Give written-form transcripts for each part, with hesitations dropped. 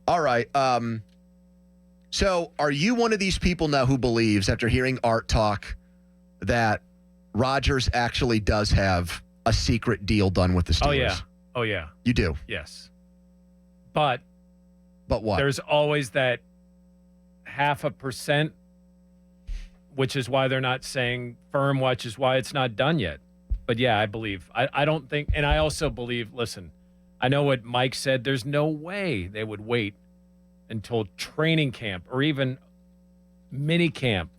All right. So are you one of these people now who believes, after hearing Art talk, that Rodgers actually does have a secret deal done with the Steelers? Oh, yeah. You do? Yes. But what? There's always that 0.5%, which is why they're not saying firm, which is why it's not done yet. But, yeah, I believe. I don't think – and I also believe – listen, I know what Mike said. There's no way they would wait until training camp or even mini camp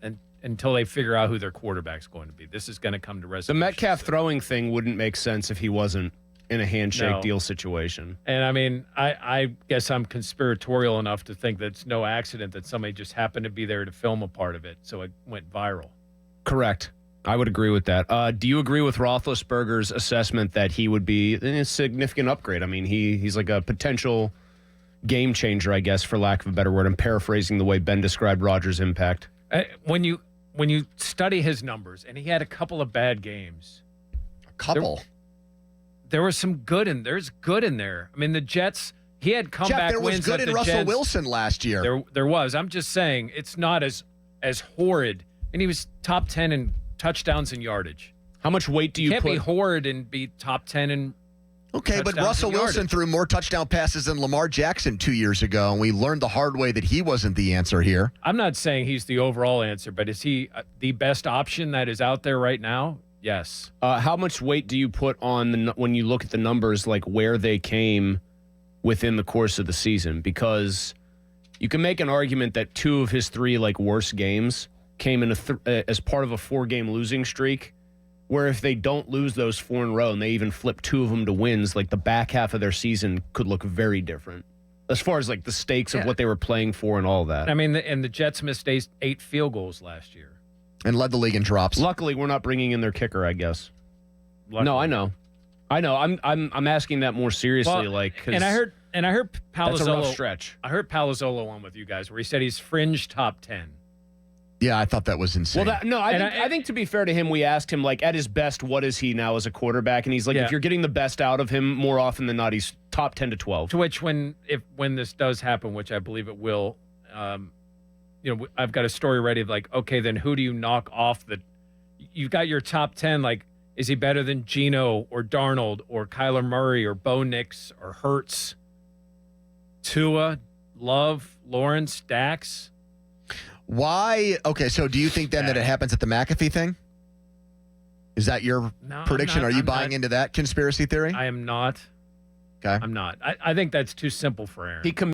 until they figure out who their quarterback's going to be. This is going to come to resolution. The Metcalf throwing thing wouldn't make sense if he wasn't in a handshake deal situation. And, I mean, I guess I'm conspiratorial enough to think that it's no accident that somebody just happened to be there to film a part of it, so it went viral. Correct. I would agree with that. Do you agree with Roethlisberger's assessment that he would be a significant upgrade? I mean, he's like a potential game changer, I guess, for lack of a better word. I'm paraphrasing the way Ben described Rodgers' impact. When you study his numbers, and he had a couple of bad games. A couple? There was some good in there. There's good in there. I mean, the Jets, he had comeback Jeff, wins. There was good in Russell Jets. Wilson last year. There was. I'm just saying it's not as horrid. And he was top 10 in touchdowns and yardage. How much weight do you can't put? be horrid and be top 10 in Okay, but Russell Wilson threw more touchdown passes than Lamar Jackson 2 years ago, and we learned the hard way that he wasn't the answer here. I'm not saying he's the overall answer, but is he the best option that is out there right now? Yes. How much weight do you put on when you look at the numbers, like where they came within the course of the season? Because you can make an argument that 2 of his 3 worst games came in as part of a 4-game losing streak, where if they don't lose those 4 in a row and they even flip 2 of them to wins, the back half of their season could look very different as far as the stakes of what they were playing for and all that. I mean, and the Jets missed 8 field goals last year. And led the league in drops. Luckily, we're not bringing in their kicker, I guess. Luckily. No, I know. I'm asking that more seriously, and I heard Palazzolo. That's a rough stretch. I heard Palazzolo on with you guys where he said he's fringe top 10. Yeah, I thought that was insane. Well, I think to be fair to him, we asked him at his best, what is he now as a quarterback? And he's like, if you're getting the best out of him, more often than not, he's top 10 to 12. To which when this does happen, which I believe it will, I've got a story ready of okay, then who do you knock off you've got your top 10, is he better than Geno or Darnold or Kyler Murray or Bo Nix or Hurts, Tua, Love, Lawrence, Dax? Why? Okay, so do you think then that it happens at the McAfee thing? Is that your prediction? Are you buying into that conspiracy theory? I am not. Okay. I'm not. I think that's too simple for Aaron.